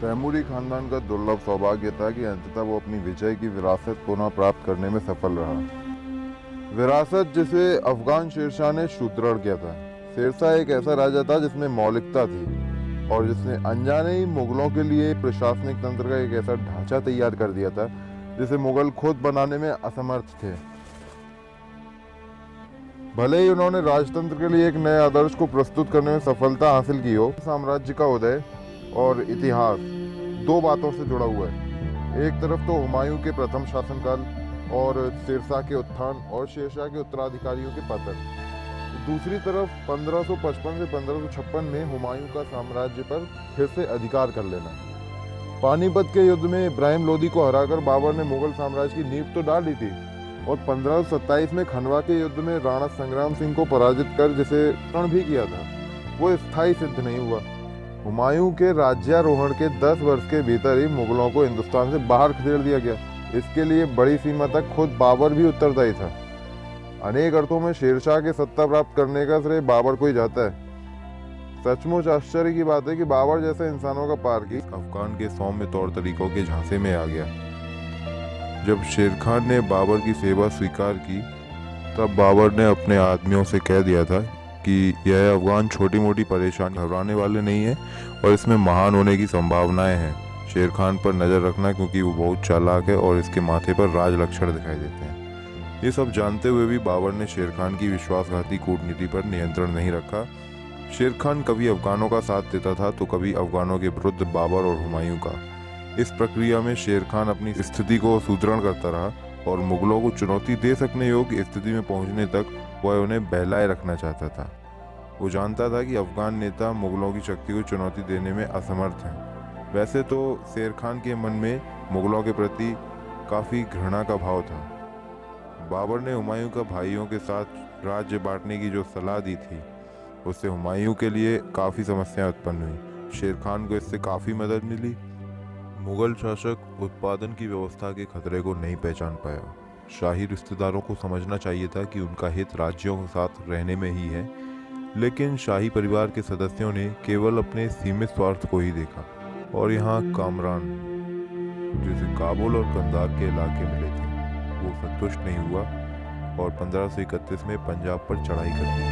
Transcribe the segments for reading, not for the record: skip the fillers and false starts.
तैमूरी खानदान का दुर्लभ सौभाग्य था कि अंततः वो अपनी विजय की विरासत पुनः प्राप्त करने में सफल रहा। विरासत जिसे अफगान शेरशाह ने सुदृढ़ किया था। शेरशाह एक ऐसा राजा था जिसमें मौलिकता थी और जिसने अनजाने ही मुगलों के लिए प्रशासनिक तंत्र का एक ऐसा ढांचा तैयार कर दिया था जिसे मुगल खुद बनाने में असमर्थ थे। भले ही उन्होंने राजतंत्र के लिए एक नए आदर्श को प्रस्तुत करने में सफलता हासिल की हो, साम्राज्य का उदय और इतिहास दो बातों से जुड़ा हुआ है। एक तरफ तो हुमायूं के प्रथम शासनकाल और शेरशाह के उत्थान और शेरशाह के उत्तराधिकारियों के पतन। दूसरी तरफ 1555 से 1556 में हुमायूं का साम्राज्य पर फिर से अधिकार कर लेना। पानीपत के युद्ध में इब्राहिम लोदी को हराकर बाबर ने मुगल साम्राज्य की नींव तो डाल दी थी और 1527 में खनवा के युद्ध में राणा संग्राम सिंह को पराजित कर जिसे रण भी किया था, वो स्थायी सिद्ध नहीं हुआ। हुमायूं के राज्यारोहण के 10 वर्ष के भीतर ही मुगलों को हिंदुस्तान से बाहर खदेड़ दिया गया। इसके लिए बड़ी सीमा तक खुद बाबर भी उत्तरदायी था। अनेक अर्थों में शेरशाह के सत्ता प्राप्त करने का श्रेय बाबर को ही जाता है। सचमुच आश्चर्य की बात है कि बाबर जैसे इंसानों का पारखी अफगान के सौम्य तौर तरीकों के झांसे में आ गया। जब शेर खान ने बाबर की सेवा स्वीकार की तब बाबर ने अपने आदमियों से कह दिया था कि यह अफगान छोटी मोटी परेशानी घबराने वाले नहीं है और इसमें महान होने की संभावनाएं हैं। शेर खान पर नज़र रखना क्योंकि वो बहुत चालाक है और इसके माथे पर राज लक्षण दिखाई देते हैं। ये सब जानते हुए भी बाबर ने शेर खान की विश्वासघाती कूटनीति पर नियंत्रण नहीं रखा। शेर खान कभी अफगानों का साथ देता था तो कभी अफगानों के विरुद्ध बाबर और हुमायूं का। इस प्रक्रिया में शेर खान अपनी स्थिति को सुदृढ़ करता रहा और मुगलों को चुनौती दे सकने योग्य स्थिति में पहुंचने तक वह उन्हें बहलाए रखना चाहता था। वो जानता था कि अफगान नेता मुगलों की शक्ति को चुनौती देने में असमर्थ हैं। वैसे तो शेर खान के मन में मुगलों के प्रति काफ़ी घृणा का भाव था। बाबर ने हुमायूं का भाइयों के साथ राज्य बांटने की जो सलाह दी थी उससे हुमायूं के लिए काफ़ी समस्याएं उत्पन्न हुई। शेर खान को इससे काफ़ी मदद मिली। मुगल शासक उत्पादन की व्यवस्था के खतरे को नहीं पहचान पाया। शाही रिश्तेदारों को समझना चाहिए था कि उनका हित राज्यों के साथ रहने में ही है, लेकिन शाही परिवार के सदस्यों ने केवल अपने सीमित स्वार्थ को ही देखा और यहाँ कामरान, जिसे काबुल और कंधार के इलाके मिले थे, वो संतुष्ट नहीं हुआ और 1531 में पंजाब पर चढ़ाई कर दी।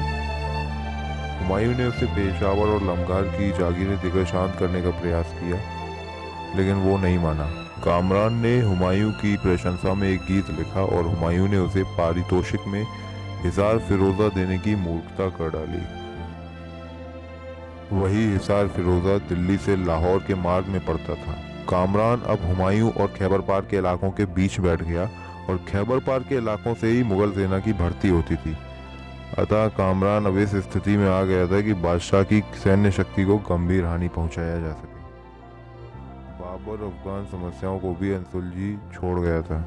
हुमायूं ने उसे पेशावर और लमगार की जागीरें देकर शांत करने का प्रयास किया, लेकिन वो नहीं माना। कामरान ने हुमायूं की प्रशंसा में एक गीत लिखा और हुमायूं ने उसे पारितोषिक में हिसार फिरोजा देने की मूर्खता कर डाली। वही हिसार फिरोजा दिल्ली से लाहौर के मार्ग में पड़ता था। कामरान अब हुमायूं और खैबर पार के इलाकों के बीच बैठ गया और खैबर पार के इलाकों से ही मुगल सेना की भर्ती होती थी। अतः कामरान अब इस स्थिति में आ गया था कि बादशाह की सैन्य शक्ति को गंभीर हानि पहुंचाया जा सके। बाबर अफगान समस्याओं को भी अनसुलझी छोड़ गया था।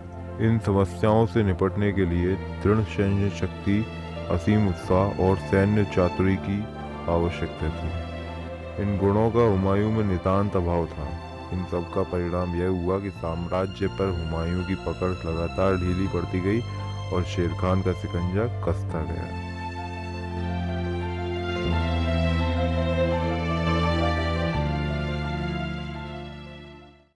इन समस्याओं से निपटने के लिए दृढ़ सैन्य शक्ति, असीम उत्साह और सैन्य चातुरी की आवश्यकता थी। इन गुणों का हुमायूं में नितांत अभाव था। इन सब का परिणाम यह हुआ कि साम्राज्य पर हुमायूं की पकड़ लगातार ढीली पड़ती गई और शेर खान का शिकंजा कसता गया।